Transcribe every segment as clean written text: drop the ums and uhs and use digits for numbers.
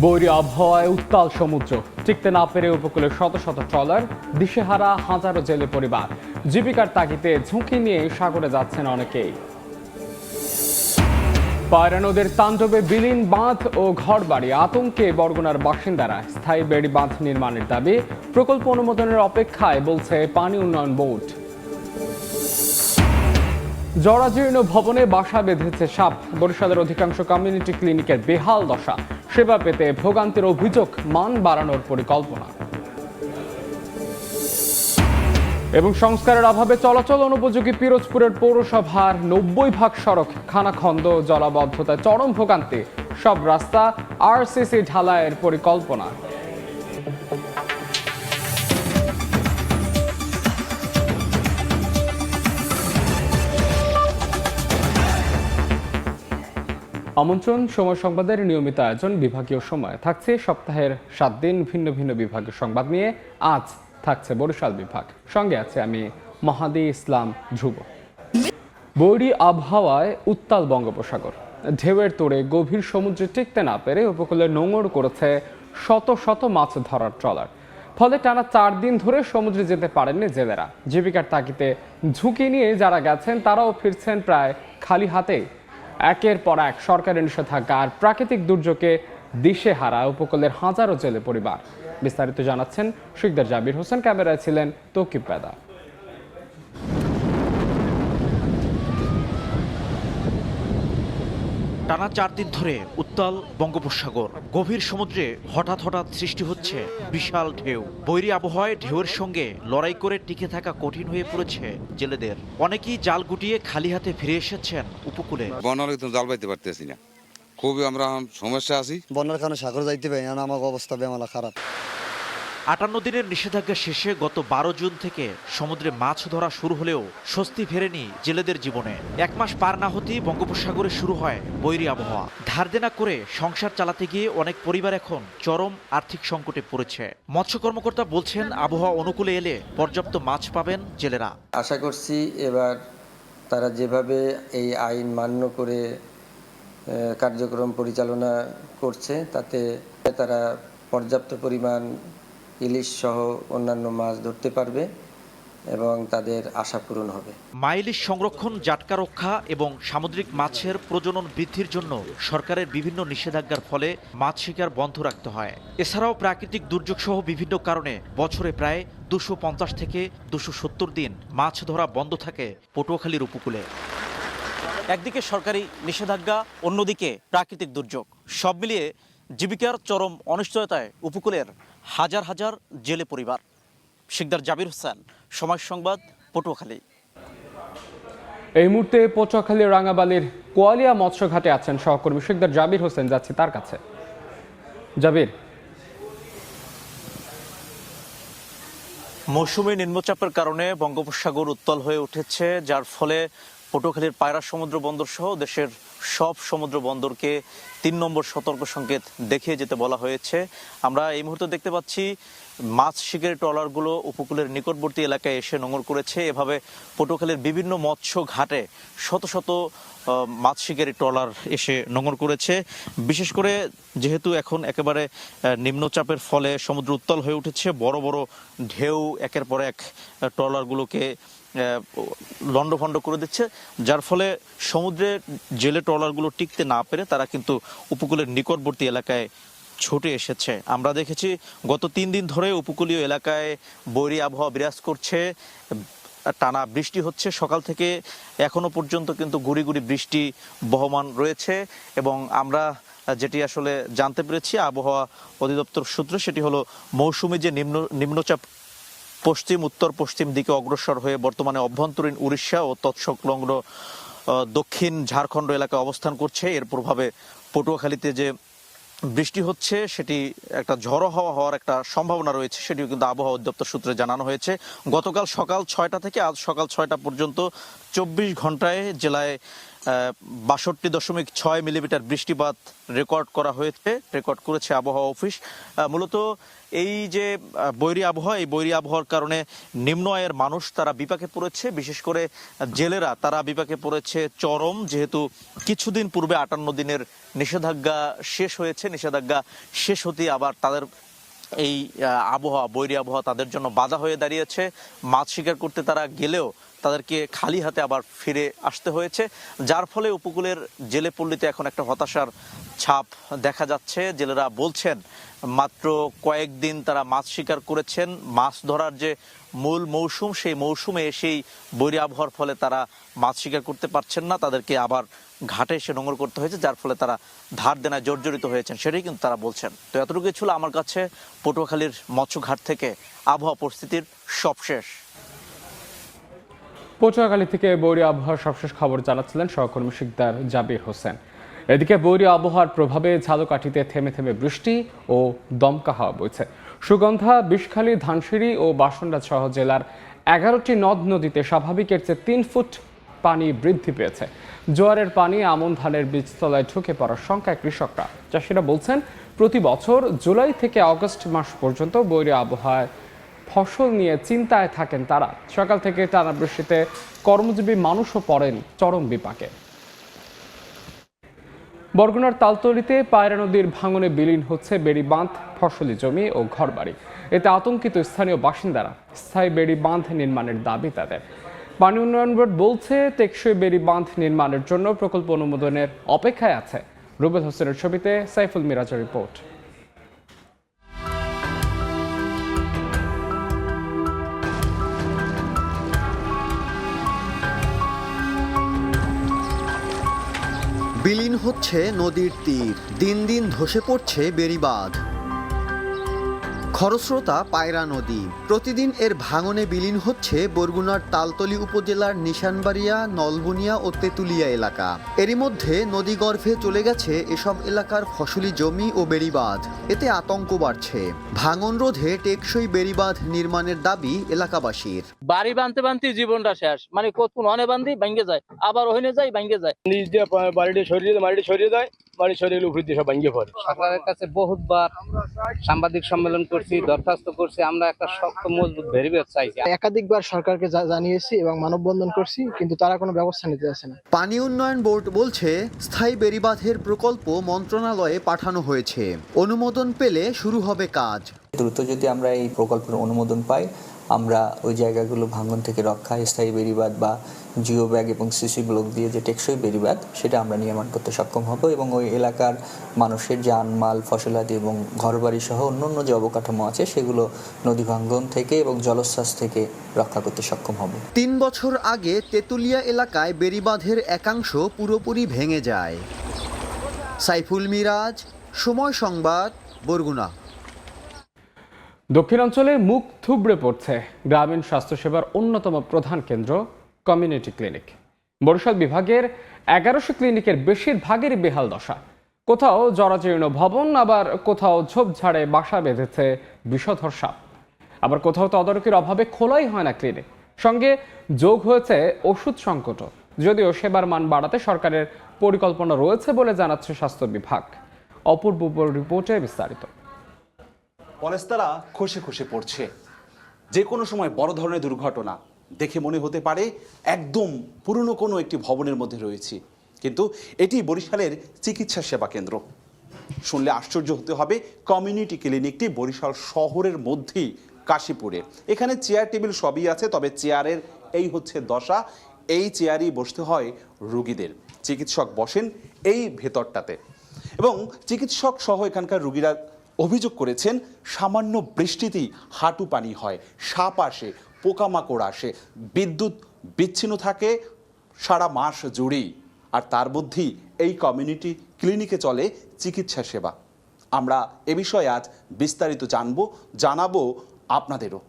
বৈরী আবহাওয়ায় উত্তাল সমুদ্র, টিকতে না পেরে উপকূলে শত শত ট্রলার, দিশেহারা হাজারো জেলে পরিবার। জীবিকার তাগিদে ঝুঁকি নিয়ে সাগরে যাচ্ছেন অনেকেই। পায়রা নদীর তাণ্ডবে বিলীন বাঁধ ও ঘরবাড়ি, আতঙ্কে বরগুনার বাসিন্দারা। স্থায়ী বেড়ি বাঁধ নির্মাণের দাবি, প্রকল্প অনুমোদনের অপেক্ষায় বলছে পানি উন্নয়ন বোর্ড। জরাজীর্ণ ভবনে বাসা বেঁধেছে সাপ, বরিশালের অধিকাংশ কমিউনিটি ক্লিনিকের বেহাল দশা। সেবা পেতে ভোগান্তির অভিযোগ, মান বাড়ানোর পরিকল্পনা। এবং সংস্কারের অভাবে চলাচল অনুপযোগী পিরোজপুরের পৌরসভার ৯০% সড়ক খানাখন্দ, জলাবদ্ধতায় চরম ভোগান্তি। সব রাস্তা আরসিসি ঢালাইয়ের পরিকল্পনা। আমন্ত্রণ সময় সংবাদের নিয়মিত আয়োজন বিভাগীয় সময়। থাকছে সপ্তাহের 7 দিন ভিন্ন ভিন্ন বিভাগের সংবাদ নিয়ে। আজ থাকছে বরিশাল বিভাগ, সঙ্গে আছে আমি মাহাদি ইসলাম ধ্রুব। বৈরী আবহাওয়ায় উত্তাল বঙ্গোপসাগর, ঢেউয়ের তোড়ে গভীর সমুদ্রে টিকতে না পেরে উপকূলে নোঙর করেছে শত শত মাছ ধরার ট্রলার। ফলে টানা 4 দিন ধরে সমুদ্রে যেতে পারেননি জেলেরা। জীবিকার তাগিদে ঝুঁকি নিয়ে যারা গেছেন তারাও ফিরছেন প্রায় খালি হাতেই। একের পর এক সরকারি নিষেধাজ্ঞা আর প্রাকৃতিক দুর্যোগে দিশেহারা উপকূলের হাজারো জেলে পরিবার। বিস্তারিত জানাচ্ছেন শিকদার জাবির হোসেন, ক্যামেরায় ছিলেন তৌকিব পেদা। টানা 4 দিন ধরে উত্তাল বঙ্গোপসাগর, গভীর সমুদ্রে হঠাৎ হঠাৎ সৃষ্টি হচ্ছে বিশাল ঢেউ। বৈরী আবহাওয়ায় ঢেউয়ের সঙ্গে লড়াই করে টিকে থাকা কঠিন হয়ে পড়েছে জেলেদের। অনেকেই জাল গুটিয়ে খালি হাতে ফিরে এসেছেন উপকূলে। বন্যার তো জাল বাইতে পারতেছি না, খুবই আমরা সমস্যা আছি। বন্যার কারণে সাগর যাইতে পারি না, আমার অবস্থা বেমালা খারাপ। 58 দিনের নিষেধাজ্ঞা শেষে গত 12 জুন থেকে সমুদ্রে মাছ ধরা শুরু হলেও স্বস্তি ফেরেনি জেলেদের জীবনে। 1 মাস পার না হতেই বঙ্গোপসাগরে শুরু হয় বৈরী আবহাওয়া। ধার দেনা করে সংসার চালাতে গিয়ে অনেক পরিবার এখন চরম আর্থিক সংকটে পড়েছে। মৎস্য কর্মকর্তা বলছেন, আবহাওয়া অনুকূলে এলে পর্যাপ্ত মাছ পাবেন জেলেরা। আশা করছি এবার তারা যেভাবে এই আইন মান্য করে কার্যক্রম পরিচালনা করছে, তাতে তারা পর্যাপ্ত পরিমাণ ইলিশ সহ অন্যান্য মাছ ধরতে পারবে এবং তাদের আশা পূরণ হবে। মাইলিশ সংরক্ষণ, জাটকা রক্ষা এবং সামুদ্রিক মাছের প্রজনন বৃদ্ধির জন্য সরকারের বিভিন্ন নিষেধাজ্ঞার ফলে মাছ শিকার বন্ধ রাখতে হয়। এছাড়াও প্রাকৃতিক দুর্যোগ সহ বিভিন্ন কারণে বছরে প্রায় 250 থেকে 270 দিন মাছ ধরা বন্ধ থাকে পটুয়াখালীর উপকূলে। একদিকে সরকারি নিষেধাজ্ঞা, অন্যদিকে প্রাকৃতিক দুর্যোগ, সব মিলিয়ে জীবিকার চরম অনিশ্চয়তায় উপকূলের হাজার হাজার জেলে পরিবার। শিকদার জাবির হোসেন, সময় সংবাদ, পটুয়াখালী। এই মুহূর্তে পটুয়াখালী রাঙাবালির কোয়ালিয়া মৎস্য ঘাটে আছেন সহকর্মী শিকদার জাবির হোসেন, যাচ্ছি তার কাছে। জাবির, মৌসুমী নিম্নচাপের কারণে বঙ্গোপসাগর উত্তাল হয়ে উঠেছে, যার ফলে পটুয়াখালীর পায়রা সমুদ্র বন্দর সহ দেশের সব সমুদ্র বন্দরকে 3 নম্বর সতর্ক সংকেত দেখিয়ে যেতে বলা হয়েছে। আমরা এই মুহূর্তে দেখতে পাচ্ছি মাছ শিকারী ট্রলারগুলো উপকূলের নিকটবর্তী এলাকায় এসে নোঙর করেছে। এভাবে পটুয়াখালীর বিভিন্ন মৎস্য ঘাটে শত শত মাছ শিকারী ট্রলার এসে নোঙর করেছে। বিশেষ করে যেহেতু এখন একেবারে নিম্নচাপের ফলে সমুদ্র উত্তাল হয়ে উঠেছে, বড় বড় ঢেউ একের পর এক ট্রলারগুলোকে লন্ডভন্ড করে দিচ্ছে, যার ফলে সমুদ্রে জেলে ট্রলারগুলো টিকতে না পেরে তারা কিন্তু উপকূলের নিকটবর্তী এলাকায় ছুটে এসেছে। আমরা দেখেছি গত 3 দিন ধরে উপকূলীয় এলাকায় বৈরী আবহাওয়া বিরাজ করছে, টানা বৃষ্টি হচ্ছে সকাল থেকে এখনো পর্যন্ত, কিন্তু গুড়ি গুড়ি বৃষ্টি বহমান রয়েছে। এবং আমরা যেটি আসলে জানতে পেরেছি আবহাওয়া অধিদপ্তর সূত্রে, সেটি হলো মৌসুমী যে নিম্নচাপ পশ্চিম উত্তর পশ্চিম দিকে অগ্রসর হয়ে বর্তমানে অভ্যন্তরীণ উড়িষ্যা ও তৎসংলগ্ন দক্ষিণ ঝাড়খণ্ড এলাকায় অবস্থান করছে। এর প্রভাবে পটুয়াখালীতে যে বৃষ্টি হচ্ছে সেটি একটা ঝড়ো হাওয়া হওয়ার একটা সম্ভাবনা রয়েছে, সেটিও কিন্তু আবহাওয়া অধিদপ্তর সূত্রে জানানো হয়েছে। গতকাল সকাল 6টা থেকে আজ সকাল 6টা পর্যন্ত 24 ঘন্টায় জেলায় 62.6 মিলিমিটার বৃষ্টিপাত রেকর্ড করেছে আবহাওয়া অফিস। মূলত এই যে বৈরী আবহাওয়া, এই বৈরী আবহাওয়ার কারণে নিম্ন আয়ের মানুষ তারা বিপাকে পড়েছে, বিশেষ করে জেলেরা তারা বিপাকে পড়েছে চরম, যেহেতু কিছুদিন পূর্বে 58 দিনের নিষেধাজ্ঞা শেষ হয়েছে। নিষেধাজ্ঞা শেষ হতেই আবার তাদের এই বৈরী আবহাওয়া তাদের জন্য বাধা হয়ে দাঁড়িয়েছে। মাছ শিকার করতে তারা গেলেও তাদেরকে খালি হাতে আবার ফিরে আসতে হয়েছে, যার ফলে উপকূলের জেলে পল্লীতে এখন একটা হতাশার ছাপ দেখা যাচ্ছে। জেলেরা বলছেন মাত্র কয়েকদিন তারা মাছ শিকার করেছেন, মাছ ধরার যে মূল মৌসুম সেই মৌসুমে এসেই বৈরী আবহাওয়ার ফলে তারা মাছ শিকার করতে পারছেন না, তাদেরকে আবার ঘাটে এসে নোঙর করতে হয়েছে, যার ফলে তারা ধার দেনায় জর্জরিত হয়েছেন, সেটাই কিন্তু তারা বলছেন। তো এতটুকুই ছিল আমার কাছে পটুয়াখালীর মৎস্যঘাট থেকে আবহাওয়া পরিস্থিতির সবশেষ। পটুয়াখালী থেকে বৈরী আবহাওয়ার সবশেষ খবর জানাচ্ছিলেন সহকর্মী শিকদার জাবির হোসেন। এদিকে বৈরী আবহাওয়ার প্রভাবে ঝালকাঠিতে থেমে থেমে বৃষ্টি ও দমকা হাওয়া বইছে। সুগন্ধা, বিষখালী, ধানসিঁড়ি ও বাসন্ডা সহ জেলার 11টি নদ নদীতে স্বাভাবিকের চেয়ে 3 ফুট পানি বৃদ্ধি পেয়েছে। জোয়ারের পানি আমন ধানের বীজতলায় ঢুকে পড়ার শঙ্কায় কৃষকরা। চাষিরা বলছেন প্রতি বছর জুলাই থেকে আগস্ট মাস পর্যন্ত বৈরী আবহাওয়ায় ফসল নিয়ে চিন্তায় থাকেন তারা। সকাল থেকে টানা বৃষ্টিতে কর্মজীবী মানুষও পড়েন চরম বিপাকে। বরগুনার তালতলীতে পায়রা নদীর ভাঙনে বিলীন হচ্ছে বেড়ি বাঁধ, ফসলি জমি ও ঘরবাড়ি। এতে আতঙ্কিত স্থানীয় বাসিন্দারা। স্থায়ী বেড়ি বাঁধ নির্মাণের দাবি তাদের। পানি উন্নয়ন বোর্ড বলছে টেকসই বেড়ি বাঁধ নির্মাণের জন্য প্রকল্প অনুমোদনের অপেক্ষায় আছে। রুবেল হোসেনের ছবিতে সাইফুল মিরাজের রিপোর্ট। বিলীন হচ্ছে নদীর তীর, দিন দিন ধসে পড়ছে বেড়িবাঁধ। খরস্রোতা পায়রা নদী, প্রতিদিন এর ভাঙনে বিলীন হচ্ছে বরগুনার তালতলী উপজেলার নিশানবাড়িয়া, নলবুনিয়া ও তেঁতুলিয়া এলাকা। এরই মধ্যে নদীগর্ভে চলে গেছে এসব এলাকার ফসলি জমি ও বেড়িবাঁধ। এতে আতঙ্ক বাড়ছে। ভাঙন রোধে টেকসই বেড়িবাঁধ নির্মাণের দাবি এলাকাবাসীর। বাড়ি বাঁধতে বাঁধতে জীবনটা শেষ, মানে কতক্ষণ অনে বান্ধি ভাঙ্গে যায়, আবার ওখানে যায় ভাঙ্গে যায়, নিজ দিয়ে বাড়িটি সরিয়ে যায়, বাড়ি সরিয়ে গেলে উপরে দিয়ে সব ভাঙ্গে পড়ে। সরকারের কাছে বহুতবার সাংবাদিক সম্মেলন করছি, দরখাস্ত করছি, আমরা একটা শক্ত মজবুত ভেরিফিকেশন চাইছি। একাধিকবার সরকারকে জানিয়েছি এবং মানববন্ধন করছি, কিন্তু তারা কোনো ব্যবস্থা নিতে যাচ্ছে না। পানি উন্নয়ন বোর্ড বলছে স্থায়ী বেড়িবাঁধের প্রকল্প মন্ত্রণালয়ে পাঠানো হয়েছে, অনুমোদন পেলে শুরু হবে কাজ। দ্রুত যদি আমরা এই প্রকল্পের অনুমোদন পাই, আমরা ওই জায়গাগুলো ভাঙন থেকে রক্ষা, স্থায়ী বেড়িবাঁধ বা জিও ব্যাগ এবং সিসি ব্লক দিয়ে যে টেকসই বেড়িবাঁধ সেটা আমরা নির্মাণ করতে সক্ষম হব এবং ওই এলাকার মানুষের জানমাল, ফসলাদি এবং ঘরবাড়ি সহ অন্যান্য যে অবকাঠামো আছে সেগুলো নদী ভাঙ্গন থেকে এবং জলোচ্ছ্বাস থেকে রক্ষা করতে সক্ষম হব। 3 বছর আগে তেঁতুলিয়া এলাকায় বেড়িবাঁধের একাংশ পুরোপুরি ভেঙে যায়। সাইফুল মিরাজ, সময় সংবাদ, বরগুনা। দক্ষিণাঞ্চলে মুখ থুবড়ে পড়ছে গ্রামীণ স্বাস্থ্যসেবার অন্যতম প্রধান কেন্দ্র কমিউনিটি ক্লিনিক। বরিশাল বিভাগের 1100 ক্লিনিকের বেশিরভাগেরই বেহাল দশা। কোথাও জরাজীর্ণ ভবন, আবার কোথাও ঝোপঝাড়ে বাসা বেঁধেছে বিষধর সাপ, আবার কোথাও তদারকির অভাবে খোলাই হয় না ক্লিনিক। সঙ্গে যোগ হয়েছে ওষুধ সংকটও, যদিও সেবার মান বাড়াতে সরকারের পরিকল্পনা রয়েছে বলে জানাচ্ছে স্বাস্থ্য বিভাগ। অপূর্ব রিপোর্টে বিস্তারিত। পলেস্তারা খসে খসে পড়ছে। যে কোনো সময় বড় ধরনের দুর্ঘটনা দেখে মনে হতে পারে একদম পুরনো কোনো একটি ভবনের মধ্যে রয়েছে, কিন্তু এটি বরিশালের চিকিৎসা সেবা কেন্দ্র। শুনলে আশ্চর্য হতে হবে, কমিউনিটি ক্লিনিকটি বরিশাল শহরের মধ্যেই কাশীপুরে। এখানে চেয়ার টেবিল সবই আছে, তবে চেয়ারের এই হচ্ছে দশা। এই চেয়ারই বসতে হয় রোগীদের। চিকিৎসক বসেন এই ভেতরটাতে এবং চিকিৎসক সহ এখানকার রোগীরা অভিযোগ করেছেন সামান্য বৃষ্টিতেই হাঁটু পানি হয়, সাপ আসে, পোকামাকড় আসে, বিদ্যুৎ বিচ্ছিন্ন থাকে সারা মাস জুড়েই। আর তার মধ্যেই এই কমিউনিটি ক্লিনিকে চলে চিকিৎসা সেবা। আমরা এ বিষয়ে আজ বিস্তারিত জানাবো আপনাদেরও।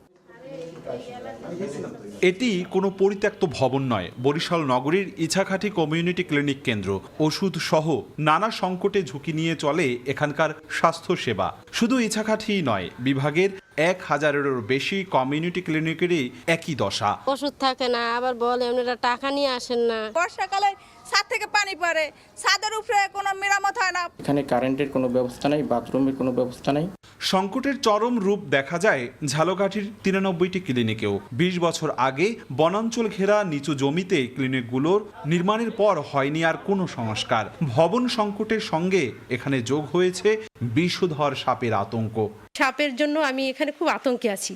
এটি কোনো পরিত্যক্ত ভবন নয়, বরিশাল নগরীর ইছাখাটি কমিউনিটি ক্লিনিক কেন্দ্র। ওষুধ সহ নানা সংকটে ঝুঁকি নিয়ে চলে এখানকার স্বাস্থ্য সেবা। শুধু ইছাখাটিই নয়, বিভাগের 1000-এরও বেশি কমিউনিটি ক্লিনিকেরই একই দশা। ওষুধ থাকে না, আবার বলে আপনারা টাকা নিয়ে আসেন না। বর্ষাকালে ছাদ থেকে পানি পড়ে, ছাদের উপরে কোনো মেরামত হয় না। এখানে কারেন্টের কোনো ব্যবস্থা নাই, বাথরুমের কোনো ব্যবস্থা নাই। সংকটের চরম রূপ দেখা যায় ঝালকাঠির 93টি ক্লিনিকেও। 20 বছর আগে বনাঞ্চল ঘেরা নিচু জমিতে ক্লিনিকগুলোর নির্মাণের পর হয়নি আর কোনো সংস্কার। ভবন সংকটের সঙ্গে এখানে যোগ হয়েছে বিষধর সাপের আতঙ্ক। সাপের জন্য আমি এখানে খুব আতঙ্কে আছি।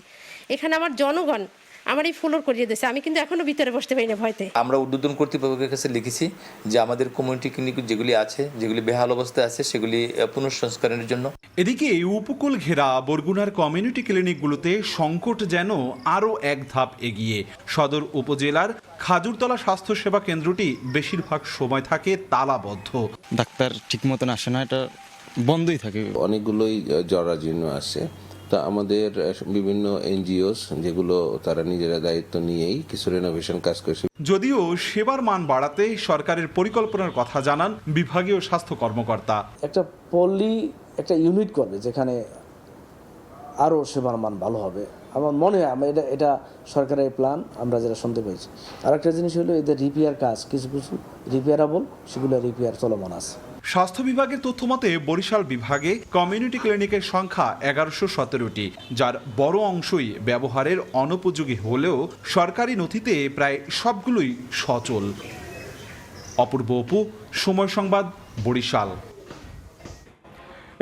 এখানে আমার জনগণ আমার এই ফ্লোর করিয়ে দিয়েছে, আমি কিন্তু এখনো ভিতরে বসতে পারি না ভয়তে। আমরা ঊর্ধ্বতন কর্তৃপক্ষের কাছে লিখেছি যে আমাদের কমিউনিটি ক্লিনিক যেগুলি আছে, যেগুলি বেহাল অবস্থায় আছে, সেগুলি পুনঃসংস্কারের জন্য। এদিকে উপকূল ঘেরা বরগুনার কমিউনিটি ক্লিনিকগুলোতে সংকট যেন আরও এক ধাপ এগিয়ে। সদর উপজেলার খাজুরতলা স্বাস্থ্যসেবা কেন্দ্রটি বেশিরভাগ সময় থাকে তালাবদ্ধ। ডাক্তার ঠিক মতন আসে না, এটা বন্ধই থাকে। অনেকগুলোই জরাজীর্ণ আছে। তা আমাদের বিভিন্ন এনজিওস যেগুলো তারা নিজেরা দায়িত্ব নিয়েই কিছু রেনোভেশন কাজ করছে। যদিও সেবার মান বাড়াতে সরকারের পরিকল্পনার কথা জানান বিভাগীয় স্বাস্থ্য কর্মকর্তা। একটা ইউনিট করবে যেখানে আরও সেবার মান ভালো হবে। আমার মনে হয় এটা সরকারের প্ল্যান, আমরা যেটা শুনতে পেয়েছি। আর একটা জিনিস হলো এদের রিপেয়ার কাজ, কিছু কিছু রিপেয়ারেবল, সেগুলো রিপেয়ার চলমান আছে। স্বাস্থ্য বিভাগের তথ্য মতে বরিশাল বিভাগে কমিউনিটি ক্লিনিকের সংখ্যা 1117টি, যার বড় অংশই ব্যবহারের অনুপযোগী হলেও সরকারি নথিতে প্রায় সবগুলোই সচল। অপূর্ব অপু, সময় সংবাদ, বরিশাল।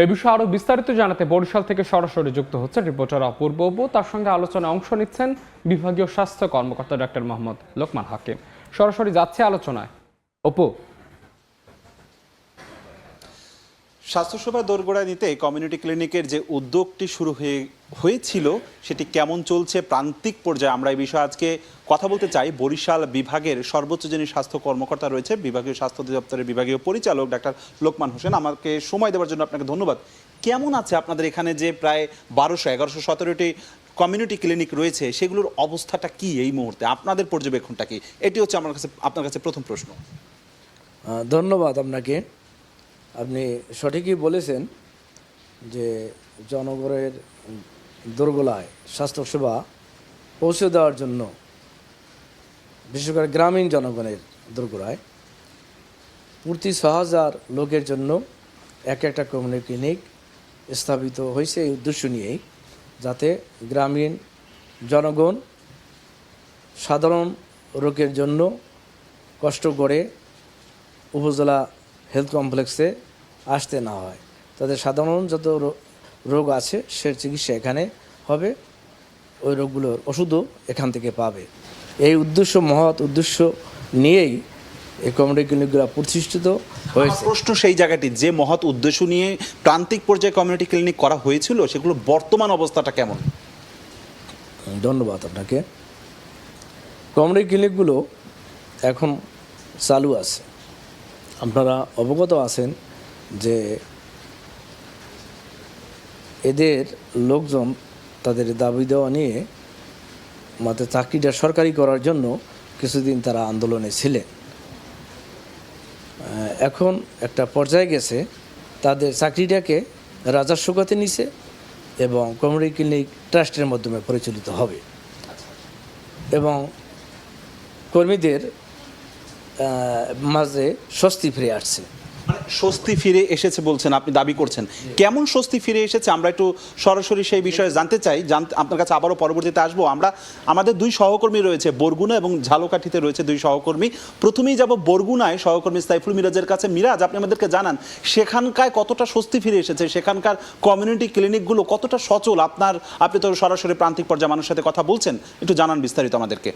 এ বিষয়ে আরো বিস্তারিত জানাতে বরিশাল থেকে সরাসরি যুক্ত হচ্ছে রিপোর্টার অপূর্ব অপু। তার সঙ্গে আলোচনায় অংশ নিচ্ছেন বিভাগীয় স্বাস্থ্য কর্মকর্তা ডক্টর মোহাম্মদ লোকমান হাকিম। সরাসরি যাচ্ছে আলোচনায়। অপু, স্বাস্থ্যসেবা দোরগোড়ায় নিতে কমিউনিটি ক্লিনিকের যে উদ্যোগটি শুরু হয়েছিল সেটি কেমন চলছে প্রান্তিক পর্যায়ে, আমরা এই বিষয়ে আজকে কথা বলতে চাই। বরিশাল বিভাগের সর্বোচ্চ যিনি স্বাস্থ্য কর্মকর্তা রয়েছে, বিভাগীয় স্বাস্থ্য অধিদপ্তরের বিভাগীয় পরিচালক ডাক্তার লোকমান হোসেন, আমাকে সময় দেওয়ার জন্য আপনাকে ধন্যবাদ। কেমন আছে আপনাদের এখানে যে প্রায় 1117টি কমিউনিটি ক্লিনিক রয়েছে, সেগুলোর অবস্থাটা কি এই মুহূর্তে, আপনাদের পর্যবেক্ষণটা কি? এটি হচ্ছে আপনার কাছে প্রথম প্রশ্ন। ধন্যবাদ আপনাকে। আপনি সঠিকই বলেছেন যে জনগণের দোরগোড়ায় স্বাস্থ্যসেবা পৌঁছে দেওয়ার জন্য, বিশেষ করে গ্রামীণ জনগণের দোরগোড়ায় প্রতি 6000 লোকের জন্য একটা কমিউনিটি ক্লিনিক স্থাপিত হয়েছে এই উদ্দেশ্য নিয়েই, যাতে গ্রামীণ জনগণ সাধারণ রোগের জন্য কষ্ট করে উপজেলা হেলথ কমপ্লেক্সে আসতে না হয়। তাদের সাধারণ যত রোগ আছে সে চিকিৎসা এখানে হবে, ওই রোগগুলোর ওষুধও এখান থেকে পাবে। এই মহৎ উদ্দেশ্য নিয়েই এই কমিউনিটি ক্লিনিকগুলো প্রতিষ্ঠিত হয়েছে। প্রশ্ন সেই জায়গাটি, যে মহৎ উদ্দেশ্য নিয়ে প্রান্তিক পর্যায়ে কমিউনিটি ক্লিনিক করা হয়েছিল, সেগুলো বর্তমান অবস্থাটা কেমন? ধন্যবাদ আপনাকে। কমিউনিটি ক্লিনিকগুলো এখন চালু আছে। আপনারা অবগত আছেন যে এদের লোকজন তাদের দাবি দেওয়া নিয়ে মাত্র চাকরিটা সরকারি করার জন্য কিছুদিন তারা আন্দোলনে ছিলেন। এখন একটা পর্যায়ে গেছে, তাদের চাকরিটাকে রাজস্ব খাতে নিছে এবং কমিউনিটি ক্লিনিক ট্রাস্টের মাধ্যমে পরিচালিত হবে এবং কর্মীদের মাঝে স্বস্তি ফিরে আসছে। স্বস্তি ফিরে এসেছে বলছেন, আপনি দাবি করছেন। কেমন স্বস্তি ফিরে এসেছে আমরা একটু সরাসরি সেই বিষয়ে জানতে চাই। আপনার কাছে আবারও পরবর্তীতে আসবো। আমাদের দুই সহকর্মী রয়েছে, বরগুনা এবং ঝালকাঠিতে রয়েছে দুই সহকর্মী। প্রথমেই যাব বরগুনায়, সহকর্মী সাইফুল মিরাজের কাছে। মিরাজ, আপনি আমাদেরকে জানান সেখানকার কতটা স্বস্তি ফিরে এসেছে, সেখানকার কমিউনিটি ক্লিনিকগুলো কতটা সচল? আপনি তো সরাসরি প্রান্তিক পর্যায়ে মানুষের সাথে কথা বলছেন, একটু জানান বিস্তারিত আমাদেরকে।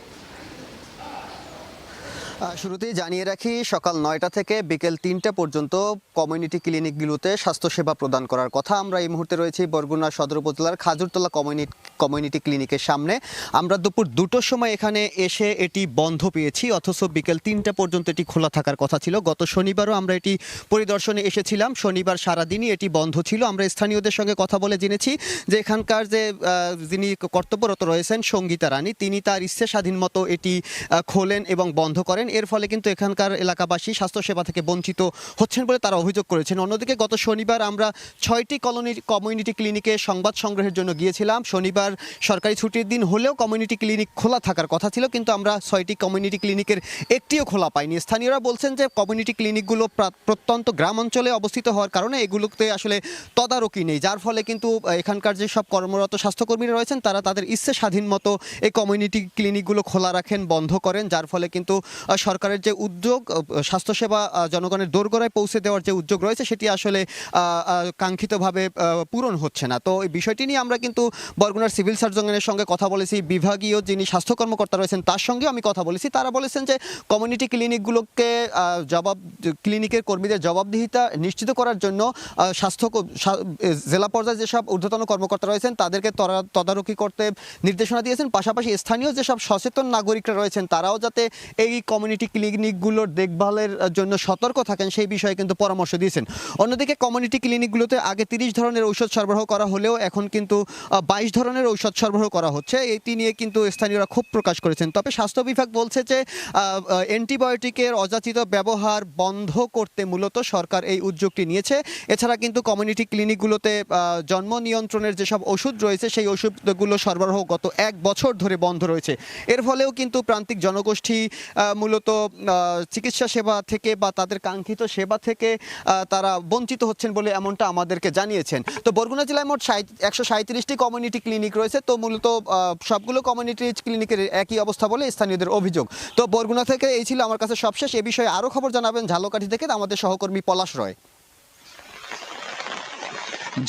শুরুতেই জানিয়ে রাখি, সকাল 9টা থেকে বিকেল 3টা পর্যন্ত কমিউনিটি ক্লিনিকগুলোতে স্বাস্থ্যসেবা প্রদান করার কথা। আমরা এই মুহূর্তে রয়েছি বরগুনা সদর উপজেলার খাজুরতলা কমিউনিটি ক্লিনিকের সামনে। আমরা দুপুর 2টোর সময় এখানে এসে এটি বন্ধ পেয়েছি, অথচ বিকেল 3টা পর্যন্ত এটি খোলা থাকার কথা ছিল। গত শনিবারও আমরা এটি পরিদর্শনে এসেছিলাম, শনিবার সারাদিনই এটি বন্ধ ছিল। আমরা স্থানীয়দের সঙ্গে কথা বলে জেনেছি যে এখানকার যিনি কর্তব্যরত রয়েছেন সঙ্গীতা রানী, তিনি তার ইচ্ছে স্বাধীন মতো এটি খোলেন এবং বন্ধ করেন। এর ফলে কিন্তু এখানকার এলাকাবাসী স্বাস্থ্যসেবা থেকে বঞ্চিত হচ্ছেন বলে তারা অভিযোগ করেছেন। অন্যদিকে গত শনিবার আমরা 6টি কমিউনিটি ক্লিনিকে সংবাদ সংগ্রহের জন্য গিয়েছিলাম। শনিবার সরকারি ছুটির দিন হলেও কমিউনিটি ক্লিনিক খোলা থাকার কথা ছিল, কিন্তু আমরা 6টি কমিউনিটি ক্লিনিকের একটিও খোলা পাইনি। স্থানীয়রা বলছেন যে কমিউনিটি ক্লিনিকগুলো প্রত্যন্ত গ্রাম অঞ্চলে অবস্থিত হওয়ার কারণে এগুলোতে আসলে তদারকি নেই, যার ফলে কিন্তু এখানকার যে সব কর্মরত স্বাস্থ্যকর্মীরা রয়েছেন তারা তাদের ইচ্ছে স্বাধীন মতো এই কমিউনিটি ক্লিনিকগুলো খোলা রাখেন, বন্ধ করেন, যার ফলে কিন্তু সরকারের যে উদ্যোগ স্বাস্থ্যসেবা জনগণের দোরগোড়ায় পৌঁছে দেওয়ার যে উদ্যোগ রয়েছে সেটি আসলে কাঙ্ক্ষিতভাবে পূরণ হচ্ছে না। তো এই বিষয়টি নিয়ে আমরা কিন্তু বরগুনার সিভিল সার্জনের সঙ্গে কথা বলেছি, বিভাগীয় যিনি স্বাস্থ্য কর্মকর্তা রয়েছেন তার সঙ্গে আমি কথা বলেছি। তারা বলেছেন যে কমিউনিটি ক্লিনিকগুলোকে ক্লিনিকের কর্মীদের জবাবদিহিতা নিশ্চিত করার জন্য জেলা পর্যায়ে যেসব ঊর্ধ্বতন কর্মকর্তা রয়েছেন তাদেরকে তদারকি করতে নির্দেশনা দিয়েছেন। পাশাপাশি স্থানীয় যেসব সচেতন নাগরিকরা রয়েছেন তারাও যাতে এই কমিউনিটি ক্লিনিকগুলোর দেখভালের জন্য সতর্ক থাকেন সেই বিষয়ে কিন্তু পরামর্শ দিয়েছেন। অন্যদিকে কমিউনিটি ক্লিনিকগুলোতে আগে 30 ধরনের ঔষধ সরবরাহ করা হলেও এখন কিন্তু 22 ধরনের ঔষধ সরবরাহ করা হচ্ছে। এটি নিয়ে কিন্তু স্থানীয়রা ক্ষোভ প্রকাশ করেছেন। তবে স্বাস্থ্য বিভাগ বলছে যে অ্যান্টিবায়োটিকের অযাচিত ব্যবহার বন্ধ করতে মূলত সরকার এই উদ্যোগটি নিয়েছে। এছাড়া কিন্তু কমিউনিটি ক্লিনিকগুলোতে জন্ম নিয়ন্ত্রণের যেসব ওষুধ রয়েছে সেই ওষুধগুলো সরবরাহ গত 1 বছর ধরে বন্ধ রয়েছে। এর ফলেও কিন্তু প্রান্তিক জনগোষ্ঠী মূলত চিকিৎসা সেবা থেকে বা তাদের কাঙ্ক্ষিত সেবা থেকে তারা বঞ্চিত হচ্ছেন বলে এমনটা আমাদেরকে জানিয়েছেন। তো বরগুনা জেলায় মোট 137টি কমিউনিটি ক্লিনিক রয়েছে। তো মূলত সবগুলো কমিউনিটি ক্লিনিকের একই অবস্থা বলে স্থানীয়দের অভিযোগ। তো বরগুনা থেকে এই ছিল আমার কাছে সবশেষ। এ বিষয়ে আরও খবর জানাবেন ঝালকাঠি থেকে আমাদের সহকর্মী পলাশ রয়।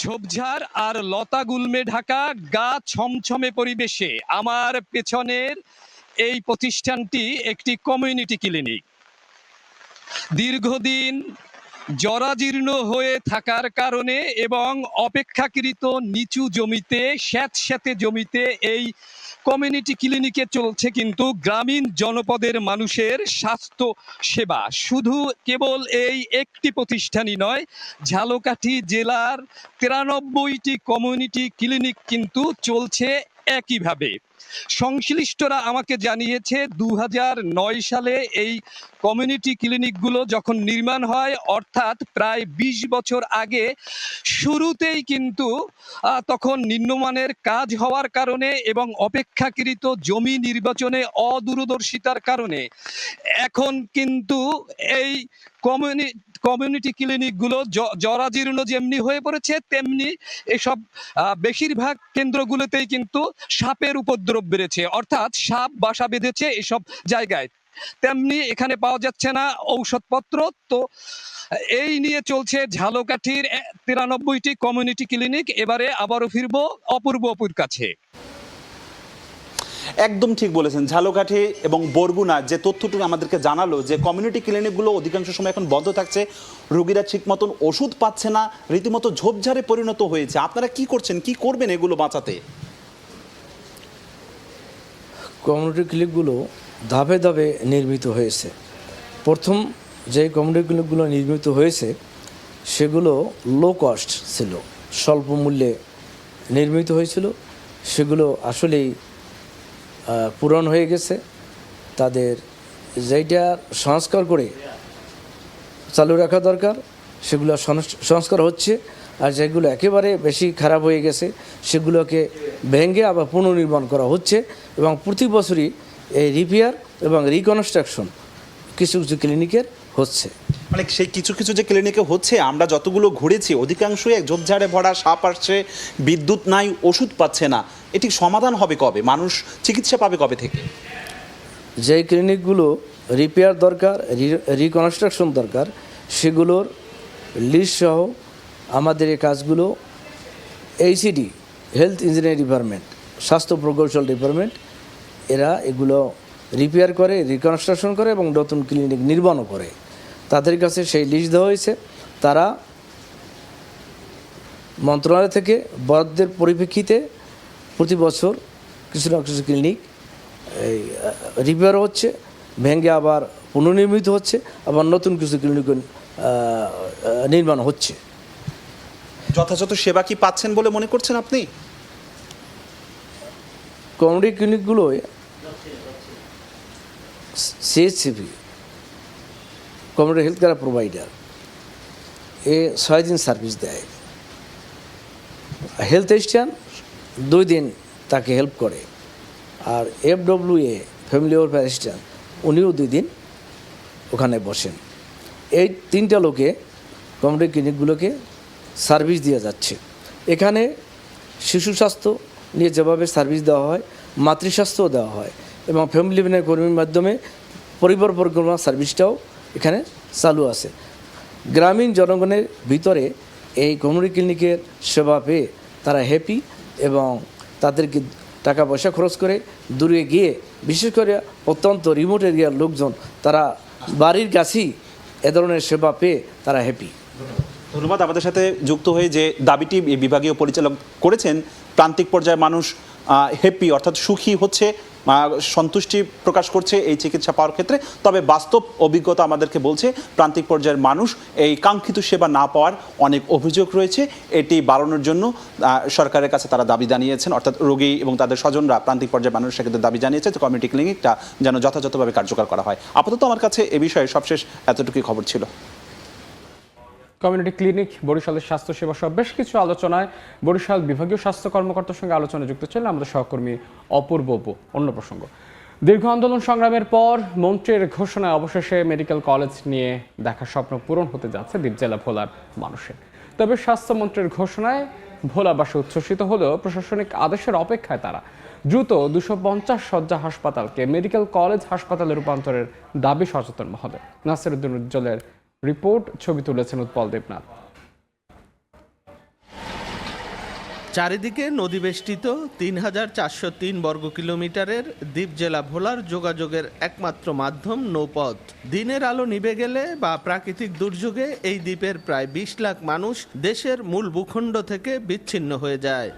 ঝোপঝাড় আর লতা গুল্মে ঢাকা গা ছমছমে পরিবেশে আমার পেছনের এই প্রতিষ্ঠানটি একটি কমিউনিটি ক্লিনিক। দীর্ঘদিন জরাজীর্ণ হয়ে থাকার কারণে এবং অপেক্ষাকৃত নিচু জমিতে স্যাঁতস্যাঁতে জমিতে এই কমিউনিটি ক্লিনিকে চলছে কিন্তু গ্রামীণ জনপদের মানুষের স্বাস্থ্য সেবা। শুধু কেবল এই একটি প্রতিষ্ঠানই নয়, ঝালকাঠি জেলার 93টি কমিউনিটি ক্লিনিক কিন্তু চলছে একইভাবে। সংশ্লিষ্টরা আমাকে জানিয়েছে 2009 সালে এই কমিউনিটি ক্লিনিকগুলো যখন নির্মাণ হয়, অর্থাৎ প্রায় 20 বছর আগে, শুরুতেই কিন্তু তখন নিম্নমানের কাজ হওয়ার কারণে এবং অপেক্ষাকৃত জমি নির্বাচনে অদূরদর্শিতার কারণে এখন কিন্তু এই কমিউনিটি ক্লিনিকগুলো জরাজীর্ণ যেমনি হয়ে পড়েছে, তেমনি এসব বেশিরভাগ কেন্দ্রগুলোতেই কিন্তু সাপের উপদ্রব বেড়েছে, অর্থাৎ সাপ বাসা বেঁধেছে এসব জায়গায়। তেমনি এখানে পাওয়া যাচ্ছে না ঔষধপত্র। তো এই নিয়ে চলছে ঝালকাঠির 93টি কমিউনিটি ক্লিনিক। এবারে আবারও ফিরবো অপূর্ব অপুর কাছে। একদম ঠিক বলেছেন। ঝালকাঠি এবং বরগুনা যে তথ্যটুকু আমাদেরকে জানালো যে কমিউনিটি ক্লিনিকগুলো অধিকাংশ সময় এখন বন্ধ থাকছে, রোগীরা ঠিক মতন ওষুধ পাচ্ছে না, রীতিমতো ঝোপঝাড়ে পরিণত হয়েছে। আপনারা কি করছেন, কি করবেন এগুলো বাঁচাতে? কমিউনিটি ক্লিনিকগুলো ধাপে ধাপে নির্মিত হয়েছে। প্রথম যে কমিউনিটি ক্লিনিকগুলো নির্মিত হয়েছে সেগুলো লো কস্ট ছিল, স্বল্প মূল্যে নির্মিত হয়েছিল। সেগুলো আসলেই পূরণ হয়ে গেছে। তাদের যেটা সংস্কার করে চালু রাখা দরকার সেগুলো সংস্কার হচ্ছে, আর যেগুলো একেবারে বেশি খারাপ হয়ে গেছে সেগুলোকে ভেঙে আবার পুনর্নির্মাণ করা হচ্ছে। এবং প্রতি বছরই এই রিপেয়ার এবং রিকনস্ট্রাকশন কিছু কিছু ক্লিনিকের হচ্ছে। মানে সেই কিছু কিছু যে ক্লিনিকে হচ্ছে, আমরা যতগুলো ঘুরেছি অধিকাংশই এক ঝোপঝাড়ে ভরা, সাপ আসছে, বিদ্যুৎ নাই, ওষুধ পাচ্ছে না। এটি সমাধান হবে কবে? মানুষ চিকিৎসা পাবে কবে থেকে? যেই ক্লিনিকগুলো রিপেয়ার দরকার, রিকনস্ট্রাকশন দরকার, সেগুলোর লিস্ট সহ আমাদের এই কাজগুলো এইচইডি, হেলথ ইঞ্জিনিয়ারিং ডিপার্টমেন্ট, স্বাস্থ্য প্রকৌশল ডিপার্টমেন্ট, এরা এগুলো রিপেয়ার করে, রিকনস্ট্রাকশন করে এবং নতুন ক্লিনিক নির্মাণও করে। তাদের কাছে সেই লিস্ট দেওয়া হয়েছে। তারা মন্ত্রণালয় থেকে বরাদ্দের পরিপ্রেক্ষিতে প্রতি বছর কিছু না কিছু ক্লিনিক এই রিপেয়ার হচ্ছে, ভেঙে আবার পুনর্নির্মিত হচ্ছে, আবার নতুন কিছু ক্লিনিক নির্মাণ হচ্ছে। যথাযথ সেবা কি পাচ্ছেন বলে মনে করছেন আপনি? কমিউনিটি ক্লিনিকগুলোয় CHCP community health care provider, এ 6 দিন সার্ভিস দেয়। হেলথ অ্যাসিস্ট্যান্ট 2 দিন তাকে হেল্প করে, আর FWA ফ্যামিলি ওয়েলফেয়ার অ্যাসিস্ট্যান্ট উনিও 2 দিন ওখানে বসেন। এই 3টা লোকে কমিউনিটি ক্লিনিকগুলোকে সার্ভিস দিয়ে যাচ্ছে। এখানে শিশু স্বাস্থ্য নিয়ে যেভাবে সার্ভিস দেওয়া হয়, মাতৃস্বাস্থ্যও দেওয়া হয় এবং ফ্যামিলি প্ল্যানিং কর্মীর মাধ্যমে পরিবার পরিকল্পনা সার্ভিসটাও এখানে চালু আছে। গ্রামীণ জনগণের ভিতরে এই কমিউনিটি ক্লিনিকের সেবা পেয়ে তারা হ্যাপি এবং তাদেরকে টাকা পয়সা খরচ করে দূরে গিয়ে, বিশেষ করে অত্যন্ত রিমোট এরিয়ার লোকজন, তারা বাড়ির কাছেই এ ধরনের সেবা পেয়ে তারা হ্যাপি। ধন্যবাদ। আমাদের সাথে যুক্ত হয়ে যে দাবিটি বিভাগীয় পরিচালক করেছেন, প্রান্তিক পর্যায়ে মানুষ হ্যাপি অর্থাৎ সুখী হচ্ছে, সন্তুষ্টি প্রকাশ করছে এই চিকিৎসা পাওয়ার ক্ষেত্রে। তবে বাস্তব অভিজ্ঞতা আমাদেরকে বলছে প্রান্তিক পর্যায়ের মানুষ এই কাঙ্ক্ষিত সেবা না পাওয়ার অনেক অভিযোগ রয়েছে। এটি বাড়ানোর জন্য সরকারের কাছে তারা দাবি জানিয়েছেন, অর্থাৎ রোগী এবং তাদের স্বজনরা প্রান্তিক পর্যায়ের মানুষের ক্ষেত্রে দাবি জানিয়েছে যে কমিউনিটি ক্লিনিকটা যেন যথাযথভাবে কার্যকর করা হয়। আপাতত আমার কাছে এ বিষয়ে সবশেষ এতটুকুই খবর ছিল। কমিউনিটি ক্লিনিক, বরিশালের স্বাস্থ্যসেবা সহ বেশ কিছু আলোচনায় বরিশাল বিভাগীয় স্বাস্থ্য কর্মকর্তার সঙ্গে আলোচনা যুক্ত ছিলেন আমাদের সহকর্মী অপূর্ব অপু। অন্য প্রসঙ্গ, দীর্ঘ আন্দোলন সংগ্রামের পর মন্ত্রীর ঘোষণায় অবশেষে মেডিকেল কলেজ নিয়ে দেখা স্বপ্ন পূরণ হতে যাচ্ছে দ্বীপ জেলা ভোলার মানুষের। তবে স্বাস্থ্যমন্ত্রীর ঘোষণায় ভোলাবাসী উচ্ছ্বসিত হলেও প্রশাসনিক আদেশের অপেক্ষায় তারা দ্রুত 250 শয্যা হাসপাতালকে মেডিকেল কলেজ হাসপাতালে রূপান্তরের দাবি সচেতন মহোদয়। নাসিরউদ্দিন উজ্জ্বলের রিপোর্ট, ছবি তুলেছেন উৎপল দেবনাথ। চারিদিকে নদীবেষ্টিত 3403 বর্গ কিলোমিটারের দ্বীপ জেলা ভোলার যোগাযোগের একমাত্র মাধ্যম নৌপথ। দিনের আলো নিভে গেলে বা প্রাকৃতিক দুর্যোগে এই দ্বীপের প্রায় 20 লাখ মানুষ দেশের মূল ভূখণ্ড থেকে বিচ্ছিন্ন হয়ে যায়।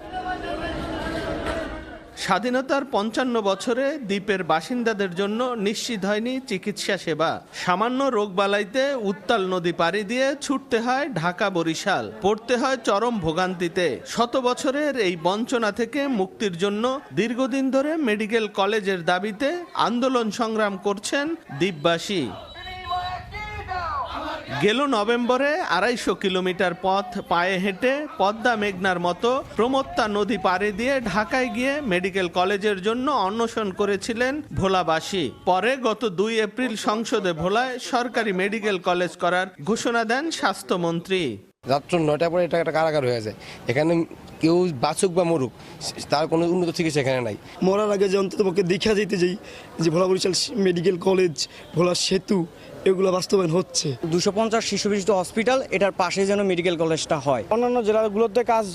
স্বাধীনতার 55 বছরে দ্বীপের বাসিন্দাদের জন্য নিশ্চিত হয়নি চিকিৎসা সেবা। সামান্য রোগবালাইতে উত্তাল নদী পাড়ি দিয়ে ছুটতে হয় ঢাকা বরিশাল, পড়তে হয় চরম ভোগান্তিতে। শত বছরের এই বঞ্চনা থেকে মুক্তির জন্য দীর্ঘদিন ধরে মেডিকেল কলেজের দাবিতে আন্দোলন সংগ্রাম করছেন দ্বীপবাসী। গেল নভেম্বরে 250 কিলোমিটার পথ পায়ে হেঁটে পদ্মা মেঘনার মতো প্রমত্তা নদী পাড়ি দিয়ে ঢাকায় গিয়ে মেডিকেল কলেজের জন্য অন্বেষণ করেছিলেন ভোলাবাসী। পরে গত 2 এপ্রিল সংসদে ভোলায় সরকারি মেডিকেল কলেজ করার ঘোষণা দেন স্বাস্থ্যমন্ত্রী। রাত্র 9টার পরে এটা একটা কারাগার হয়ে যায়। এখানে কেউ বাঁচুক বা মরুক, তার কোনো উন্নত চিকিৎসা এখানে নাই। মরার আগে যে অন্তত পক্ষে দেখা যেতে যাই যে ভোলা বরিশাল মেডিকেল কলেজ, ভোলা সেতু, এগুলো বাস্তবায়ন হচ্ছে। 250 শিশু বিশিষ্ট হসপিটাল, এটার পাশে যেন মেডিকেল কলেজটা হয়। অন্যান্য জেলাগুলোতে কাজ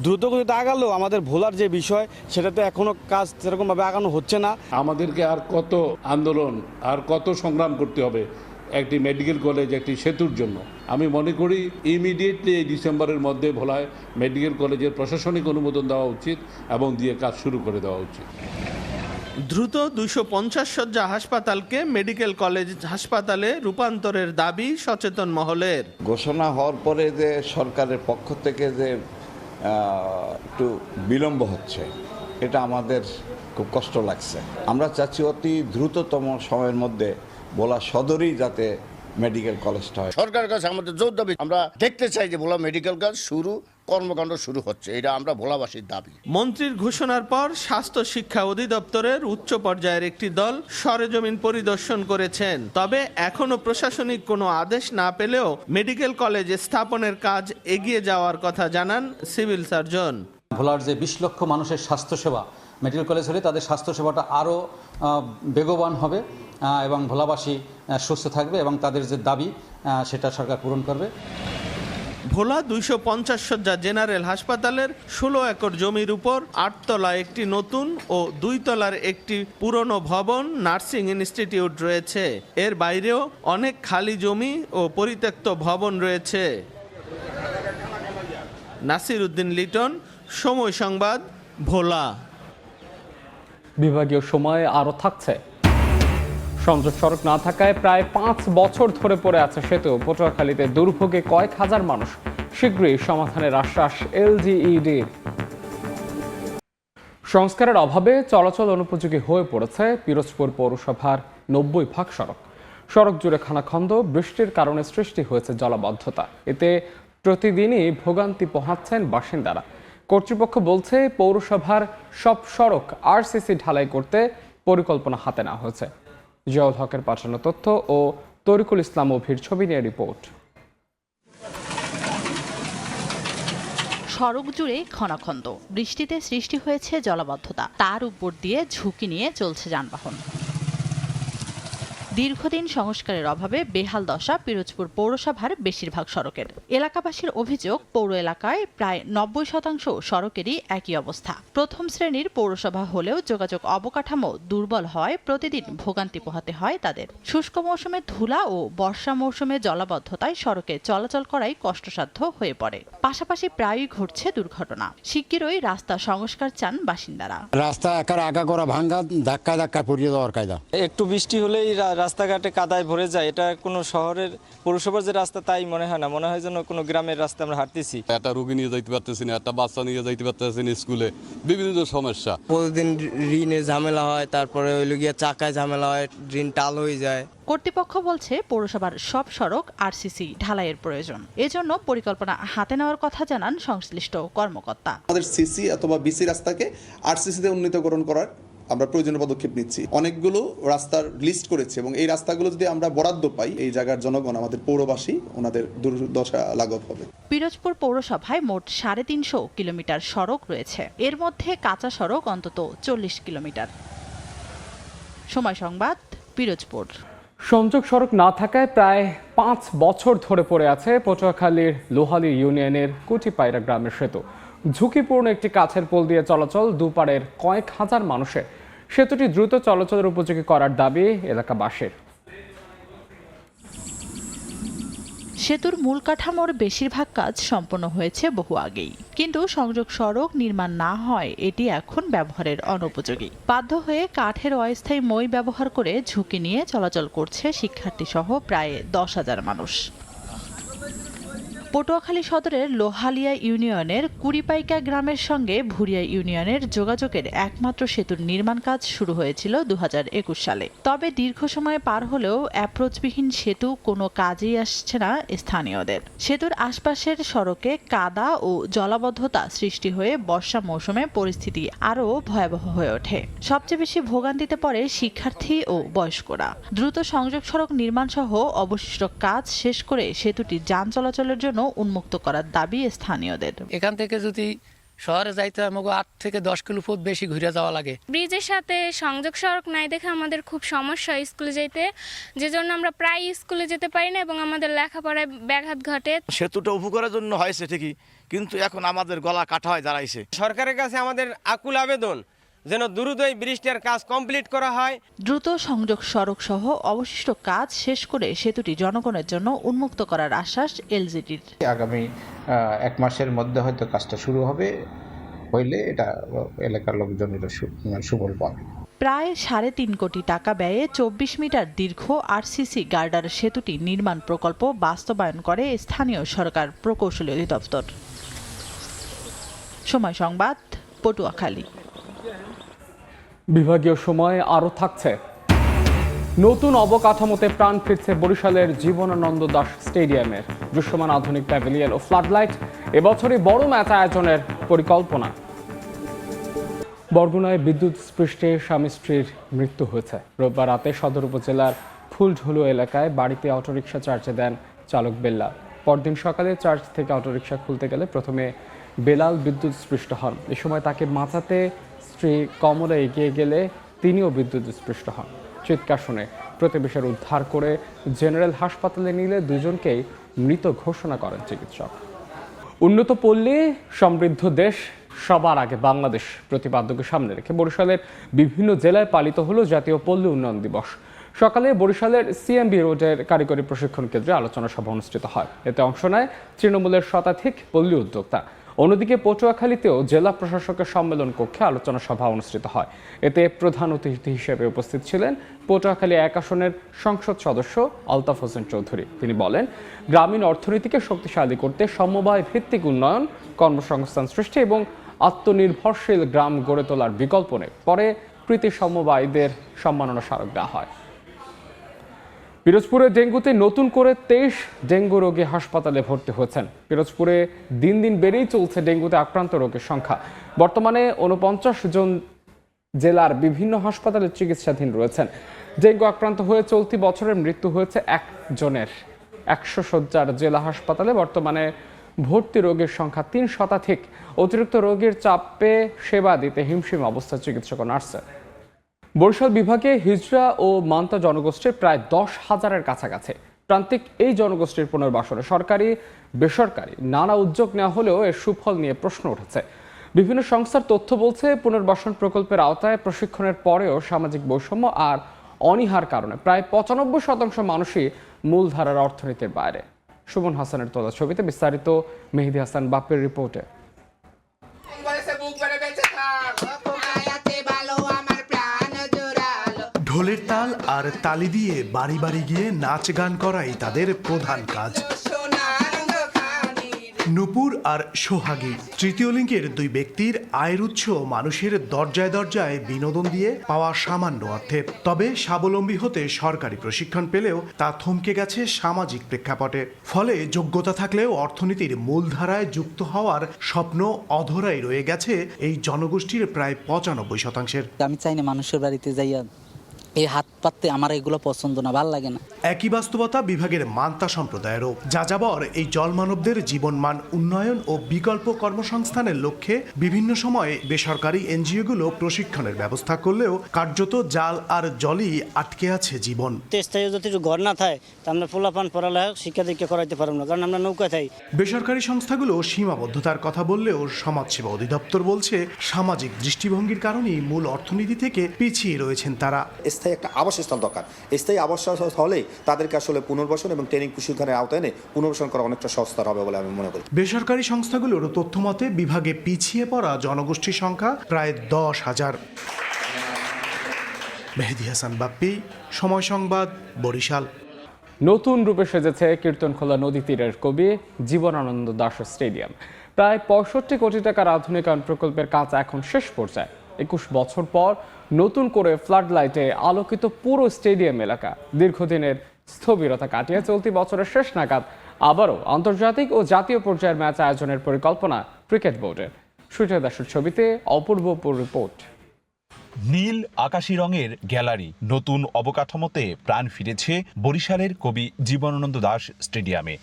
দ্রুত গতিতে আগালেও আমাদের ভোলার যে বিষয়, সেটাতে এখনো কাজ সেরকমভাবে আগানো হচ্ছে না। আমাদেরকে আর কত আন্দোলন, আর কত সংগ্রাম করতে হবে একটি মেডিকেল কলেজ, একটি সেতুর জন্য। আমি মনে করি ইমিডিয়েটলি এই ডিসেম্বরের মধ্যে ভোলায় মেডিকেল কলেজের প্রশাসনিক অনুমোদন দেওয়া উচিত এবং দিয়ে কাজ শুরু করে দেওয়া উচিত। দ্রুত 250 শয্যা হাসপাতালকে মেডিকেল কলেজ হাসপাতালে রূপান্তরের দাবি সচেতন মহলের। ঘোষণা হওয়ার পরে যে সরকারের পক্ষ থেকে যে একটু বিলম্ব হচ্ছে, এটা আমাদের খুব কষ্ট লাগছে। আমরা চাচ্ছি অতি দ্রুততম সময়ের মধ্যে ভোলা সদরেই যাতে মেডিকেল কলেজটা হয়। সরকারের কাছে আমাদের জোর দাবি, আমরা দেখতে চাই যে ভোলা মেডিকেল কলেজ কর্মকাণ্ড শুরু হচ্ছে, এটা আমরা ভোলাবাসীর দাবি। মন্ত্রীর ঘোষণার পর স্বাস্থ্য শিক্ষা অধিদপ্তরের উচ্চ পর্যায়ের একটি দল সরেজমিন পরিদর্শন করেছেন। তবে এখনো প্রশাসনিক কোনো আদেশ না পেলেও মেডিকেল কলেজ স্থাপনের কাজ এগিয়ে যাওয়ার কথা জানান সিভিল সার্জন। ভোলার যে 20 লক্ষ মানুষের স্বাস্থ্যসেবা, মেডিকেল কলেজ হলে তাদের স্বাস্থ্যসেবাটা আরও বেগবান হবে এবং ভোলাবাসী সুস্থ থাকবে এবং তাদের যে দাবি সেটা সরকার পূরণ করবে। ভোলা 250 শয্যা জেনারেল হাসপাতালের 16 একর জমির উপর 8 তলা একটি নতুন ও 2 তলার একটি পুরনো ভবন নার্সিং ইনস্টিটিউট রয়েছে। এর বাইরেও অনেক খালি জমি ও পরিত্যক্ত ভবন রয়েছে। নাসিরউদ্দিন লিটন, সময় সংবাদ, ভোলা। বিভাগীয় সময়ে আরও থাকছে। সংযোগ সড়ক না থাকায় প্রায় 5 বছর ধরে পড়ে আছে সেতু। পটুয়াখালীতে দুর্ভোগে কয়েক হাজার মানুষ, শীঘ্রই সমাধানের আশ্বাস এলজিইডির। সংস্কারের অভাবে চলাচল অনুপযোগী হয়ে পড়েছে পিরোজপুর পৌরসভার 90 ভাগ সড়ক। সড়ক জুড়ে খানাখন্দ, বৃষ্টির কারণে সৃষ্টি হয়েছে জলাবদ্ধতা। এতে প্রতিদিনই ভোগান্তি পোহাচ্ছেন বাসিন্দারা। কর্তৃপক্ষ বলছে পৌরসভার সব সড়ক আরসিসি ঢালাই করতে পরিকল্পনা হাতে নেওয়া হয়েছে। জিয়াউল হকের পাঠানো তথ্য ও তরিকুল ইসলাম অভির ছবি নিয়ে রিপোর্ট। সড়ক জুড়ে খনাখন্দ, বৃষ্টিতে সৃষ্টি হয়েছে জলাবদ্ধতা, তার উপর দিয়ে ঝুঁকি নিয়ে চলছে যানবাহন। দীর্ঘদিন সংস্কারের অভাবে বেহাল দশা পিরোজপুর পৌরসভার বেশিরভাগ সড়কের। এলাকাবাসীর অভিযোগ, পৌর এলাকায় প্রায় 90% সড়কেরই একই অবস্থা। প্রথম শ্রেণীর পৌরসভা হলেও যোগাযোগ অবকাঠামো দুর্বল হওয়ায় প্রতিদিন ভোগান্তি পোহাতে হয় তাদের। শুষ্ক মৌসুমে ধুলা ও বর্ষা মৌসুমে জলাবদ্ধতায় সড়কে চলাচল করাই কষ্টসাধ্য হয়ে পড়ে। পাশাপাশি প্রায়ই ঘটছে দুর্ঘটনা। শিগগিরই রাস্তা সংস্কার চান বাসিন্দারা। রাস্তা একার আগা করা ভাঙ্গা, ধাক্কা ধাক্কা পড়িয়ে দেওয়ার কায়দা। একটু বৃষ্টি হলেই রাস্তাঘাটে কাদায় ভরে যায়। এটা কোনো শহরের পৌরসভার যে রাস্তা তাই মনে হয় না, মনে হয় যেন কোনো গ্রামের রাস্তা আমরা হাঁটতেছি। একটা রোগী নিয়ে যাইতে পারতেছি না, একটা বাচ্চা নিয়ে যাইতে পারতেছি না স্কুলে, বিভিন্ন সমস্যা। প্রতিদিন ঋণে ঝামেলা হয়, তারপরে চাকায় ঝামেলা হয়, ঋণ টাল হয়ে যায়। কর্তৃপক্ষ বলছে পৌরসভার সব সড়ক আরসিসি ঢালাইয়ের প্রয়োজন। এজন্য পরিকল্পনা হাতে নেওয়ার কথা জানান সংশ্লিষ্ট কর্মকর্তা। আমাদের সিসি অথবা বিসি রাস্তাকে আরসিসিতে উন্নীতকরণ করার আমরা প্রয়োজনীয় পদক্ষেপ নিচ্ছি। অনেকগুলো রাস্তার লিস্ট করেছে এবং এই রাস্তাগুলো যদি আমরা বরাদ্দ পাই, এই জায়গার জনগণ, আমাদের পৌরবাসী, ওনাদের দুর্দশা লাঘব হবে। পিরোজপুর পৌরসভায় মোট 350 কিলোমিটার সড়ক রয়েছে। এর মধ্যে কাঁচা সড়ক অন্তত 40 কিলোমিটার। সময় সংবাদ, পিরোজপুর। সংযোগ সড়ক না থাকায় প্রায় 5 বছর ধরে পড়ে আছে পটুয়াখালীর লোহালী ইউনিয়নের কুটিপায়রা গ্রামের সেতু। ঝুঁকিপূর্ণ একটি কাঠের পোল দিয়ে চলাচল দুপারের কয়েক হাজার মানুষের। সেতুটি দ্রুত চলাচলের উপযোগী করার দাবি এলাকাবাসীর। সেতুর মূল কাঠামোর বেশিরভাগ কাজ সম্পন্ন হয়েছে বহু আগেই, কিন্তু সংযোগ সড়ক নির্মাণ না হয় এটি এখন ব্যবহারের অনুপযোগী। বাধ্য হয়ে কাঠের অস্থায়ী মই ব্যবহার করে ঝুঁকি নিয়ে চলাচল করছে শিক্ষার্থী সহ প্রায় 10,000 মানুষ। পটুয়াখালী সদরের লোহালিয়া ইউনিয়নের কুড়িপাইকা গ্রামের সঙ্গে ভুরিয়া ইউনিয়নের যোগাযোগের একমাত্র সেতুর নির্মাণ কাজ শুরু হয়েছিল 2021 সালে। তবে দীর্ঘ সময় পার হলেও অ্যাপ্রোচবিহীন সেতু কোনো কাজেই আসছে না স্থানীয়দের। সেতুর আশপাশের সড়কে কাদা ও জলাবদ্ধতা সৃষ্টি হয়ে বর্ষা মৌসুমে পরিস্থিতি আরও ভয়াবহ হয়ে ওঠে। সবচেয়ে বেশি ভোগান্তিতে পড়ে শিক্ষার্থী ও বয়স্করা। দ্রুত সংযোগ সড়ক নির্মাণ সহ অবশিষ্ট কাজ শেষ করে সেতুটি যান চলাচলের জন্য উন্মুক্ত করার দাবি স্থানীয়দের। এখান থেকে যদি শহরে যাইতে হয়, আমাকে 8 থেকে 10 কিলো ফুট বেশি ঘুরে যাওয়া লাগে। ব্রিজের সাথে সংযোগ সড়ক নাই দেখে আমাদের খুব সমস্যা স্কুলে যেতে, যে জন্য আমরা প্রায় স্কুলে যেতে পারি না এবং আমাদের লেখাপড়ায় ব্যাঘাত ঘটে। সেতুটা উপকারের জন্য হয়েছে ঠিকই, কিন্তু এখন আমাদের গলা কাটা হয় দাঁড়াইছে। সরকারের কাছে আমাদের আকুল আবেদন যেন দ্রুত এই ব্রিজটার কাজ কমপ্লিট করা হয়। দ্রুত সংযোগ সড়ক সহ অবশিষ্ট কাজ শেষ করে সেতুটি জনগণের জন্য উন্মুক্ত করার আশ্বাস এলজিডির। আগামী 1 মাসের মধ্যে হয়তো কাজটা শুরু হবে, হইলে এটা এলাকার লোকজনের সুফল পাবে। প্রায় 3.5 কোটি টাকা ব্যয়ে 24 মিটার দীর্ঘ আরসিসি গার্ডার সেতুটি নির্মাণ প্রকল্প বাস্তবায়ন করে স্থানীয় সরকার প্রকৌশলী অধিদপ্তর। সময় সংবাদ, পটুয়াখালী। বিভাগীয় সময় আরও থাকছে। নতুন অবকাঠামোতে প্রাণ ফিরছে বরিশালের জীবনানন্দ দাস স্টেডিয়ামের। দৃশ্যমান আধুনিক প্যাভিলিয়ন ও ফ্লাডলাইট। এবছরই বড় ম্যাচ আয়োজনের পরিকল্পনা। বরগুনায় বিদ্যুৎ স্পৃষ্টে স্বামী স্ত্রীর মৃত্যু হয়েছে। রোববার রাতে সদর উপজেলার ফুলঝুলু এলাকায় বাড়িতে অটোরিকশা চার্জে দেন চালক বেল্লাল। পরদিন সকালে চার্জ থেকে অটোরিকশা খুলতে গেলে প্রথমে বেলাল বিদ্যুৎ স্পৃষ্ট হন। এ সময় তাকে বাঁচাতে স্ত্রী কমলা এগিয়ে গেলে তিনিও বিদ্যুৎ স্পৃষ্ট হন। চিৎকার শুনে প্রতিবেশীরা উদ্ধার করে জেনারেল হাসপাতালে নিলে দুজনকেই মৃত ঘোষণা করেন চিকিৎসক। উন্নত পল্লী সমৃদ্ধ দেশ সবার আগে বাংলাদেশ প্রতিপাদ্যকে সামনে রেখে বরিশালের বিভিন্ন জেলায় পালিত হলো জাতীয় পল্লী উন্নয়ন দিবস। সকালে বরিশালের সিএমবি রোডের কারিগরি প্রশিক্ষণ কেন্দ্রে আলোচনা সভা অনুষ্ঠিত হয়। এতে অংশ নেয় তৃণমূলের শতাধিক পল্লী উদ্যোক্তা। অন্যদিকে পটুয়াখালীতেও জেলা প্রশাসকের সম্মেলন কক্ষে আলোচনা সভা অনুষ্ঠিত হয়। এতে প্রধান অতিথি হিসেবে উপস্থিত ছিলেন পটুয়াখালী 1 আসনের সংসদ সদস্য আলতাফ হোসেন চৌধুরী। তিনি বলেন, গ্রামীণ অর্থনীতিকে শক্তিশালী করতে সমবায় ভিত্তিক উন্নয়ন, কর্মসংস্থান সৃষ্টি এবং আত্মনির্ভরশীল গ্রাম গড়ে তোলার বিকল্প নেই। পরে কৃতি সমবায়ীদের সম্মাননা স্মারক দেওয়া হয়। পিরোজপুরে ডেঙ্গুতে নতুন করে 23 ডেঙ্গু রোগী হাসপাতালে ভর্তি হয়েছেন। পিরোজপুরে দিন দিন বেড়েই চলছে ডেঙ্গুতে আক্রান্ত রোগীর সংখ্যা। বর্তমানে 49 জন জেলার বিভিন্ন হাসপাতালে চিকিৎসাধীন রয়েছেন। ডেঙ্গু আক্রান্ত হয়ে চলতি বছরের মৃত্যু হয়েছে 1 জনের। 100 শয্যার জেলা হাসপাতালে বর্তমানে ভর্তি রোগীর সংখ্যা 3 শতাধিক। অতিরিক্ত রোগীর চাপে সেবা দিতে হিমশিম অবস্থায় চিকিৎসক ও নার্স। বরিশাল বিভাগে হিজড়া ও মান্তা জনগোষ্ঠীর প্রায় 10,000-এর কাছাকাছি। প্রান্তিক এই জনগোষ্ঠীর পুনর্বাসনে সরকারি বেসরকারি নানা উদ্যোগ নেওয়া হলেও এর সুফল নিয়ে প্রশ্ন উঠেছে। বিভিন্ন সংস্থার তথ্য বলছে, পুনর্বাসন প্রকল্পের আওতায় প্রশিক্ষণের পরেও সামাজিক বৈষম্য আর অনীহার কারণে প্রায় 95% মানুষই মূলধারার অর্থনীতির বাইরে। সুমন হাসানের তোলা ছবিতে বিস্তারিত মেহেদী হাসান বাপ্পির রিপোর্টে। ঢোলের তাল আর তালি দিয়ে বাড়ি বাড়ি গিয়ে নাচ গান করাই তাদের প্রধান কাজ। নূপুর আর সোহাগী তৃতীয় লিঙ্গের 2 ব্যক্তির আয়ের উৎস মানুষের দরজায় দরজায় বিনোদন দিয়ে পাওয়া সামান্য অর্থে। তবে স্বাবলম্বী হতে সরকারি প্রশিক্ষণ পেলেও তা থমকে গেছে সামাজিক প্রেক্ষাপটে। ফলে যোগ্যতা থাকলেও অর্থনীতির মূলধারায় যুক্ত হওয়ার স্বপ্ন অধরাই রয়ে গেছে এই জনগোষ্ঠীর প্রায় 95%। আমি চাই না মানুষের বাড়িতে যাইয়া এই হাত পাততে, আমার এগুলো পছন্দ না, ভালো লাগে না। একই বাস্তবতা বিভাগের মান্তা সম্প্রদায়েরও। যাযাবর এই জলমানবদের জীবনমান উন্নয়ন ও বিকল্প কর্মসংস্থানের লক্ষ্যে বিভিন্ন সময়ে বেসরকারি এনজিওগুলো প্রশিক্ষণের ব্যবস্থা করলেও কার্যত জাল আর জলই আটকে আছে জীবন। স্থায়ী যদি ঘর না থাকে তা আমরা পোলাপান পড়ালেখা শিক্ষা দীক্ষা করাইতে পারব না, কারণ আমরা নৌকা থাই। বেসরকারি সংস্থাগুলো সীমাবদ্ধতার কথা বললেও সমাজসেবা অধিদপ্তর বলছে সামাজিক দৃষ্টিভঙ্গির কারণেই মূল অর্থনীতি থেকে পিছিয়ে রয়েছেন তারা। স্থায়ী একটা আবাসস্থল দরকার। স্থায়ী আবাসস্থল হলে তাদেরকে আসলে পুনর্বাসন এবং ট্রেনিং প্রশিক্ষণের আওতায় এনে পুনর্বাসন করা অনেকটা সস্তার হবে বলে আমি মনে করি। বেসরকারি সংস্থাগুলোর তথ্যমতে বিভাগে পিছিয়ে পড়া জনগোষ্ঠীর সংখ্যা প্রায় 10,000। মেহেদী হাসান বাপ্পি, সময় সংবাদ, বরিশাল। নতুন রূপে সেজেছে কীর্তনখোলা নদী তীরের কবি জীবনানন্দ দাশ স্টেডিয়াম। প্রায় 65 কোটি টাকার আধুনিকায়ন প্রকল্পের কাজ এখন শেষ পর্যায়ে। 21 বছর পর নতুন করে ফ্লাড লাইটে আলোকিত পুরো স্টেডিয়াম এলাকা। দীর্ঘদিনের স্থবিরতা কাটিয়ে চলতি বছরের শেষ নাগাদ আবারও আন্তর্জাতিক ও জাতীয় পর্যায়ের ম্যাচ আয়োজনের পরিকল্পনা ক্রিকেট বোর্ডের। সুজয় দাসের ছবিতে অপূর্ব রিপোর্ট। নীল আকাশি রঙের গ্যালারি, নতুন অবকাঠামোতে প্রাণ ফিরেছে বরিশালের কবি জীবনানন্দ দাশ স্টেডিয়ামে।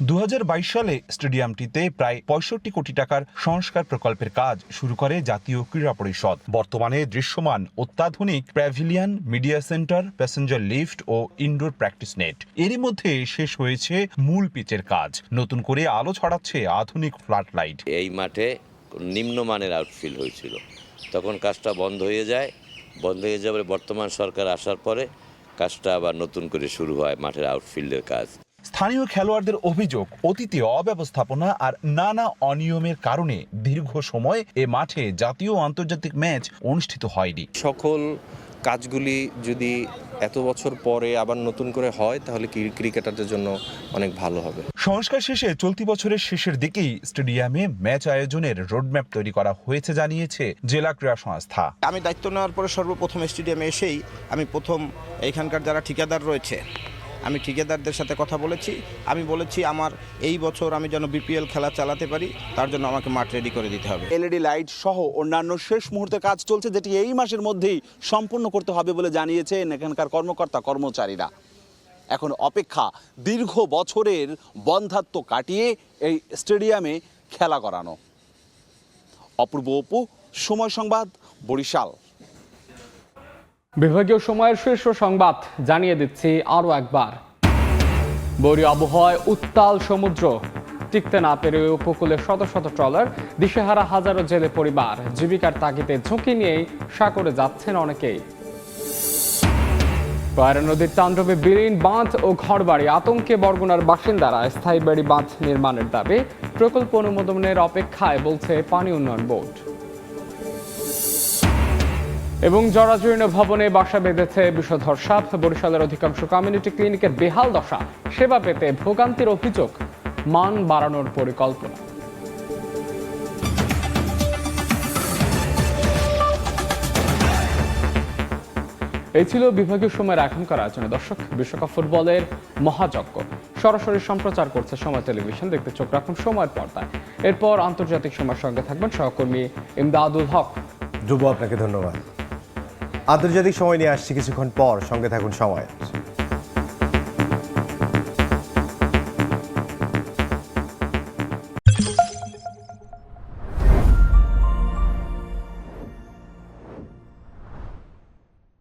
2022 সালে স্টেডিয়ামটিতে প্রায় 65 কোটি টাকার সংস্কার প্রকল্পের কাজ শুরু করে জাতীয় ক্রীড়া পরিষদ। বর্তমানে দৃশ্যমান অত্যাধুনিক pavilion, media centre, passenger lift ও ইনডোর প্র্যাকটিস নেট। এরই মধ্যে শেষ হয়েছে মূল পিচের কাজ। নতুন করে আলো ছড়াচ্ছে আধুনিক ফ্লাড লাইট। এই মাঠে নিম্নমানের আউটফিল্ড হয়েছিল, তখন কাজটা বন্ধ হয়ে যায়। বর্তমান সরকার আসার পরে কাজটা আবার নতুন করে শুরু হয়, মাঠের আউটফিল্ডের কাজ। স্থানীয় খেলোয়াড়দের অভিযোগ, অতীতে অব্যবস্থাপনা আর নানা অনিয়মের কারণে দীর্ঘ সময় এ মাঠে জাতীয় ও আন্তর্জাতিক ম্যাচ অনুষ্ঠিত হয়নি। সকল কাজগুলি যদি এত বছর পরে আবার নতুন করে হয় তাহলে ক্রিকেটারদের জন্য অনেক ভালো হবে। সংস্কার শেষে চলতি বছরের শেষের দিকেই স্টেডিয়ামে ম্যাচ আয়োজনের রোডম্যাপ তৈরি করা হয়েছে জানিয়েছে জেলা ক্রীড়া সংস্থা। আমি দায়িত্ব নেওয়ার পরে সর্বপ্রথম স্টেডিয়ামে এসেই আমি প্রথম এখানকার যারা ঠিকাদার রয়েছে, আমি ঠিকাদারদের সাথে কথা বলেছি। আমি বলেছি আমার এই বছর আমি যেন বিপিএল খেলা চালাতে পারি, তার জন্য আমাকে মাঠ রেডি করে দিতে হবে। এলইডি লাইট সহ অন্যান্য শেষ মুহূর্তে কাজ চলছে, যেটি এই মাসের মধ্যেই সম্পূর্ণ করতে হবে বলে জানিয়েছেন এখানকার কর্মকর্তা কর্মচারীরা। এখন অপেক্ষা দীর্ঘ বছরের বন্ধ্যাত্ব কাটিয়ে এই স্টেডিয়ামে খেলা করানো। অপূর্ব অপু, সময় সংবাদ, বরিশাল। বিভাগীয় সময়ের শীর্ষ সংবাদ জানিয়ে দিচ্ছি আরও একবার। বৈরী আবহাওয়ায় উত্তাল সমুদ্র, টিকতে না পেরে উপকূলে শত শত ট্রলার, দিশেহারা হাজারো জেলে পরিবার। জীবিকার তাগিদে ঝুঁকি নিয়েই সাগরে যাচ্ছেন অনেকেই। পায়রা নদীর তাণ্ডবে বিলীন বাঁধ ও ঘরবাড়ি, আতঙ্কে বরগুনার বাসিন্দারা। স্থায়ী বাড়ি বাঁধ নির্মাণের দাবি, প্রকল্প অনুমোদনের অপেক্ষায় বলছে পানি উন্নয়ন বোর্ড। এবং জরাজীর্ণ ভবনে বাসা বেঁধেছে বিষধর সাপ। বরিশালের অধিকাংশ কমিউনিটি ক্লিনিকের বেহাল দশা, সেবা পেতে ভোগান্তির অভিযোগ, মান বাড়ানোর পরিকল্পনা। এই ছিল বিভাগীয় সময়ের এখনকার আয়োজনে। দর্শক, বিশ্বকাপ ফুটবলের মহাযজ্ঞ সরাসরি সম্প্রচার করছে সময় টেলিভিশন। দেখতে চোখ রাখুন সময়ের পর্দায়। এরপর আন্তর্জাতিক সময়ের সঙ্গে থাকবেন সহকর্মী ইমদাদুল হক। ধ্রুব, আপনাকে ধন্যবাদ। আন্তর্জাতিক সময় নিয়ে আসছি কিছুক্ষণ পর, সঙ্গে থাকুন সময়।